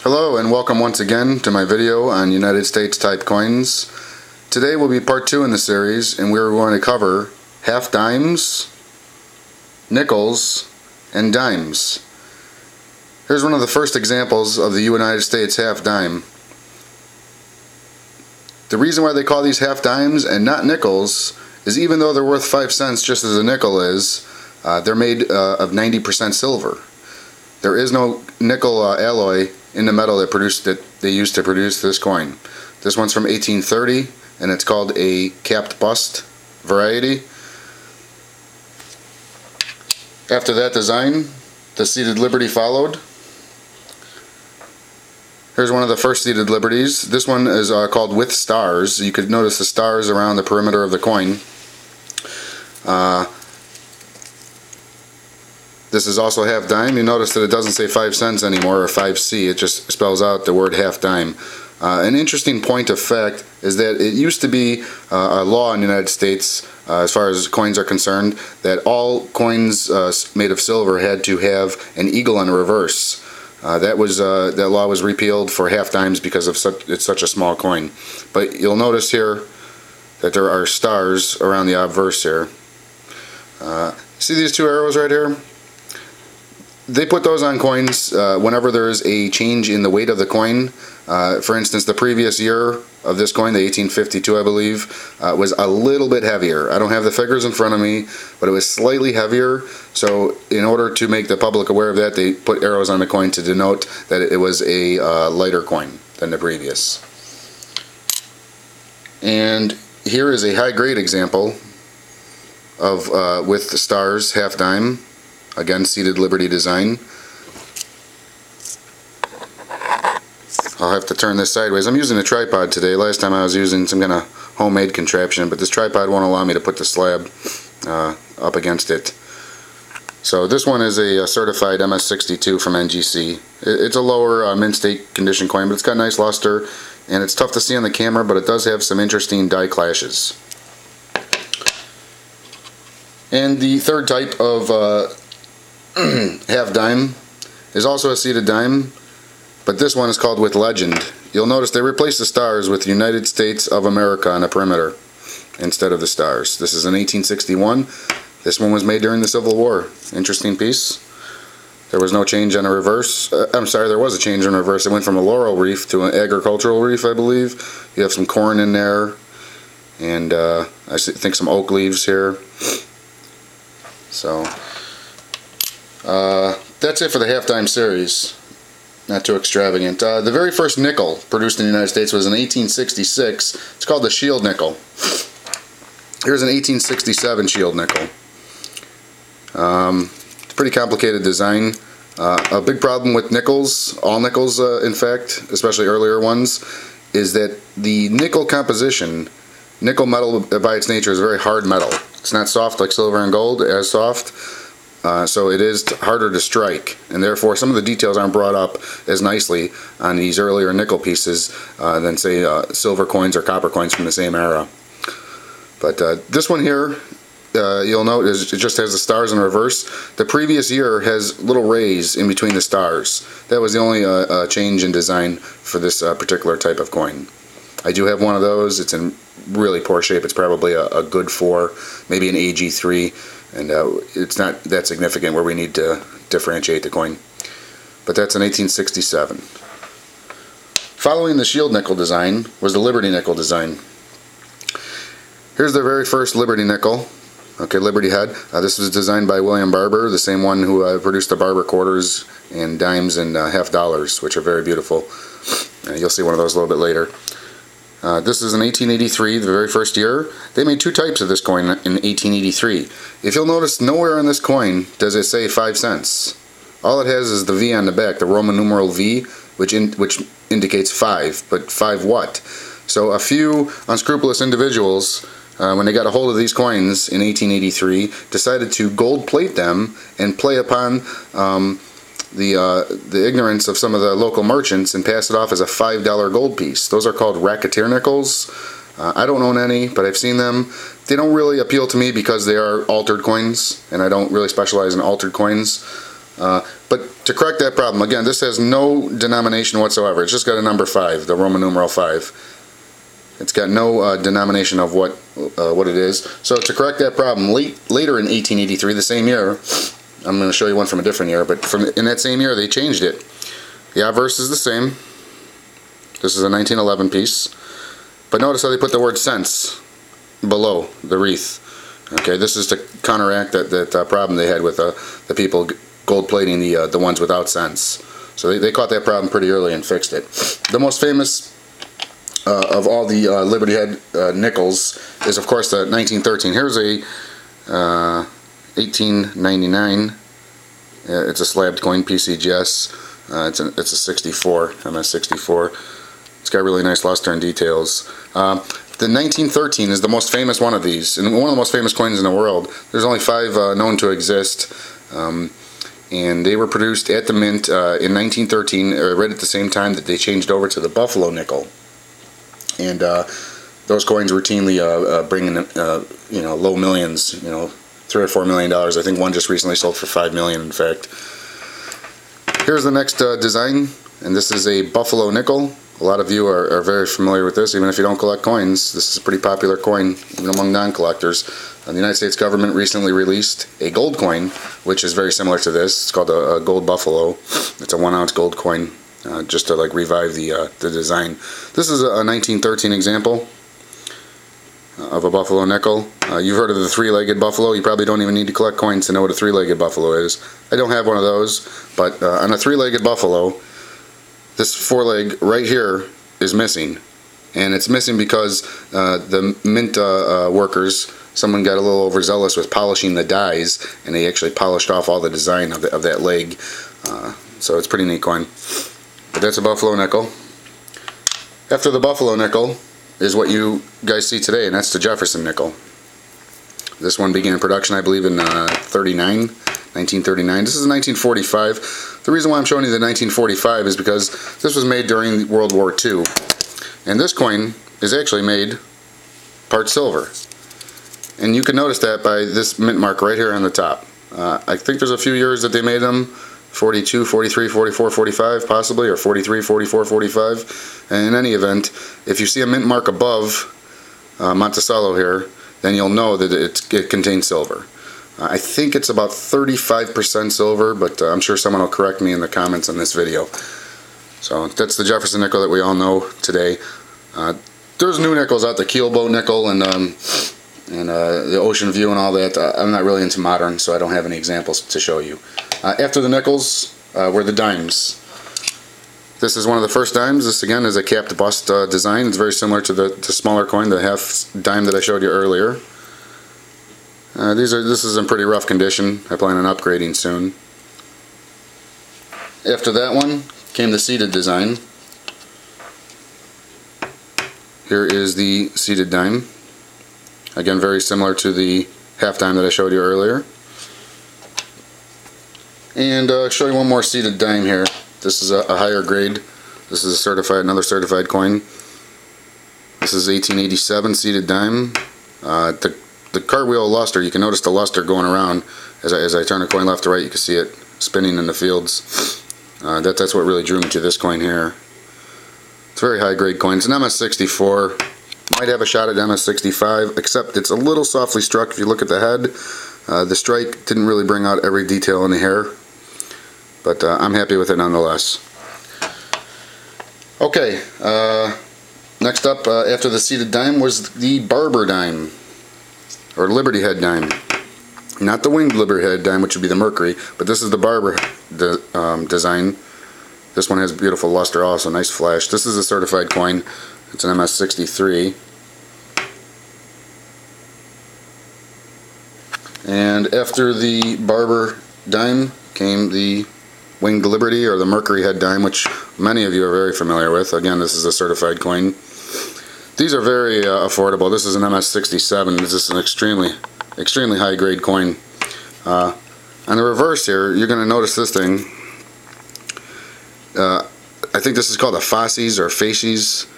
Hello and welcome once again to my video on United States type coins. Today will be part 2 in the series, and we're going to cover half dimes, nickels, and dimes. Here's one of the first examples of the United States half dime. The reason why they call these half dimes and not nickels is even though they're worth 5 cents just as a nickel is, they're made of 90% silver. There is no nickel alloy in the metal that they used to produce this coin. This one's from 1830 and it's called a capped bust variety. After that design, the seated liberty followed. Here's one of the first seated liberties. This one is called with stars. You could notice the stars around the perimeter of the coin. This is also half dime. You notice that it doesn't say 5 cents anymore or 5C. It just spells out the word half dime. An interesting point of fact is that it used to be a law in the United States, as far as coins are concerned, that all coins made of silver had to have an eagle on the reverse. That law was repealed for half dimes because of it's such a small coin. But you'll notice here that there are stars around the obverse here. See these two arrows right here? They put those on coins whenever there is a change in the weight of the coin. For instance, the previous year of this coin, the 1852 I believe, was a little bit heavier. I don't have the figures in front of me, but it was slightly heavier. So in order to make the public aware of that, they put arrows on the coin to denote that it was a lighter coin than the previous. And here is a high grade example of with the stars half dime. Again, seated liberty design. I'll have to turn this sideways. I'm using a tripod today. Last time I was using some kind of homemade contraption, but this tripod won't allow me to put the slab up against it. So this one is a certified MS62 from NGC. It's a lower mint state condition coin, but it's got nice luster, and it's tough to see on the camera, but it does have some interesting die clashes. And the third type of half dime is also a seated dime, but this one is called with legend. You'll notice they replaced the stars with United States of America on the perimeter instead of the stars. This is an 1861. This one was made during the Civil War. Interesting piece. There was no change on the reverse. I'm sorry, there was a change in reverse. It went from a laurel wreath to an agricultural wreath, I believe. You have some corn in there, and I think some oak leaves here. So that's it for the half dime series. Not too extravagant. The very first nickel produced in the United States was in 1866. It's called the shield nickel. Here's an 1867 shield nickel. It's a pretty complicated design. A big problem with nickels, all nickels in fact, especially earlier ones, is that the nickel composition, nickel metal by its nature is a very hard metal. It's not soft like silver and gold, as soft. So it is harder to strike, and therefore some of the details aren't brought up as nicely on these earlier nickel pieces than say silver coins or copper coins from the same era. But this one here, you'll note, it just has the stars in reverse. The previous year has little rays in between the stars. That was the only change in design for this particular type of coin. I do have one of those. It's in really poor shape. It's probably a good 4, maybe an AG3. And it's not that significant where we need to differentiate the coin. But that's an 1867. Following the shield nickel design was the liberty nickel design. Here's the very first liberty nickel. Okay, liberty head. This was designed by William Barber, the same one who produced the Barber quarters and dimes and half dollars, which are very beautiful. You'll see one of those a little bit later. This is in 1883, the very first year. They made 2 types of this coin in 1883. If you'll notice, nowhere on this coin does it say 5 cents. All it has is the V on the back, the Roman numeral V, which indicates 5, but 5 what? So a few unscrupulous individuals, when they got a hold of these coins in 1883, decided to gold plate them and play upon the ignorance of some of the local merchants and pass it off as a $5 gold piece. Those are called racketeer nickels. I don't own any, but I've seen them. They don't really appeal to me because they are altered coins, and I don't really specialize in altered coins. But to correct that problem, again, this has no denomination whatsoever. It's just got a number 5, the Roman numeral 5. It's got no denomination of what it is. So to correct that problem, later in 1883, the same year, I'm going to show you one from a different year, but in that same year they changed it. The obverse is the same. This is a 1911 piece. But notice how they put the word cents below the wreath. Okay, this is to counteract that problem they had with the people gold plating the ones without cents. So they caught that problem pretty early and fixed it. The most famous of all the Liberty Head nickels is, of course, the 1913. Here's a 1899. It's a slabbed coin, PCGS. It's a 64, MS-64. It's got really nice luster and details. The 1913 is the most famous one of these, and one of the most famous coins in the world. There's only 5 known to exist, and they were produced at the mint in 1913, right at the same time that they changed over to the Buffalo nickel. And those coins routinely bring in low millions, $3 or $4 million. I think one just recently sold for $5 million, in fact. Here's the next design, and this is a Buffalo nickel. A lot of you are very familiar with this, even if you don't collect coins. This is a pretty popular coin, even among non-collectors. The United States government recently released a gold coin, which is very similar to this. It's called a gold buffalo. It's a 1-ounce gold coin, just to revive the design. This is a 1913 example of a buffalo nickel. You've heard of the 3-legged buffalo. You probably don't even need to collect coins to know what a 3-legged buffalo is. I don't have one of those, but on a 3-legged buffalo, this foreleg right here is missing, and it's missing because the mint workers, someone got a little overzealous with polishing the dies, and they actually polished off all the design of that leg. So it's a pretty neat coin. But that's a Buffalo nickel. After the Buffalo nickel is what you guys see today, and that's the Jefferson nickel. This one began production, I believe, in 1939. This is 1945. The reason why I'm showing you the 1945 is because this was made during World War II. And this coin is actually made part silver. And you can notice that by this mint mark right here on the top. I think there's a few years that they made them, 42, 43, 44, 45 possibly, or 43, 44, 45. And in any event, if you see a mint mark above Monticello here, then you'll know that it contains silver. I think it's about 35% silver, but I'm sure someone will correct me in the comments on this video. So that's the Jefferson nickel that we all know today. There's new nickels out, the Keelboat nickel and the Ocean View and all that. I'm not really into modern, so I don't have any examples to show you. After the nickels were the dimes. This is one of the first dimes. This again is a capped bust design. It's very similar to the smaller coin, the half dime that I showed you earlier. This is in pretty rough condition. I plan on upgrading soon. After that one came the seated design. Here is the seated dime. Again, very similar to the half dime that I showed you earlier. And I'll show you one more seated dime here. This is a higher grade. This is another certified coin. This is 1887 seated dime. The cartwheel luster, you can notice the luster going around as I turn the coin left to right. You can see it spinning in the fields. That's what really drew me to this coin here. It's a very high grade coin. It's an MS-64. Might have a shot at MS-65, except it's a little softly struck if you look at the head. The strike didn't really bring out every detail in the hair, but I'm happy with it nonetheless. Okay, next up after the seated dime was the Barber dime, or Liberty Head dime. Not the winged Liberty Head dime, which would be the Mercury, but this is the Barber design. This one has beautiful luster also, nice flash. This is a certified coin. It's an MS-63. And after the Barber dime came the Winged Liberty, or the Mercury Head dime, which many of you are very familiar with. Again, this is a certified coin. These are very affordable. This is an MS-67. This is an extremely high grade coin. On the reverse here, you're going to notice this thing. I think this is called a Facies or Facies.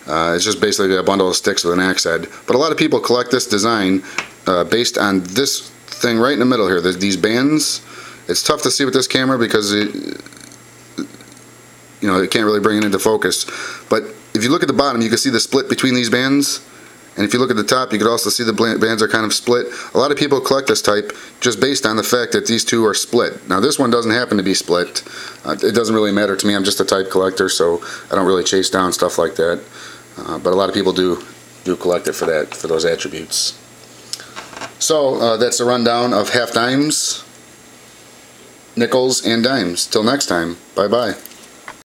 It's just basically a bundle of sticks with an axe head. But a lot of people collect this design based on this thing right in the middle here. There's these bands, It's tough to see with this camera because it can't really bring it into focus. But if you look at the bottom, you can see the split between these bands. And if you look at the top, you could also see the bands are kind of split. A lot of people collect this type just based on the fact that these two are split. Now this one doesn't happen to be split. It doesn't really matter to me. I'm just a type collector, so I don't really chase down stuff like that. But a lot of people do collect it for those attributes. So that's a rundown of half dimes, nickels, and dimes. Till next time, bye bye.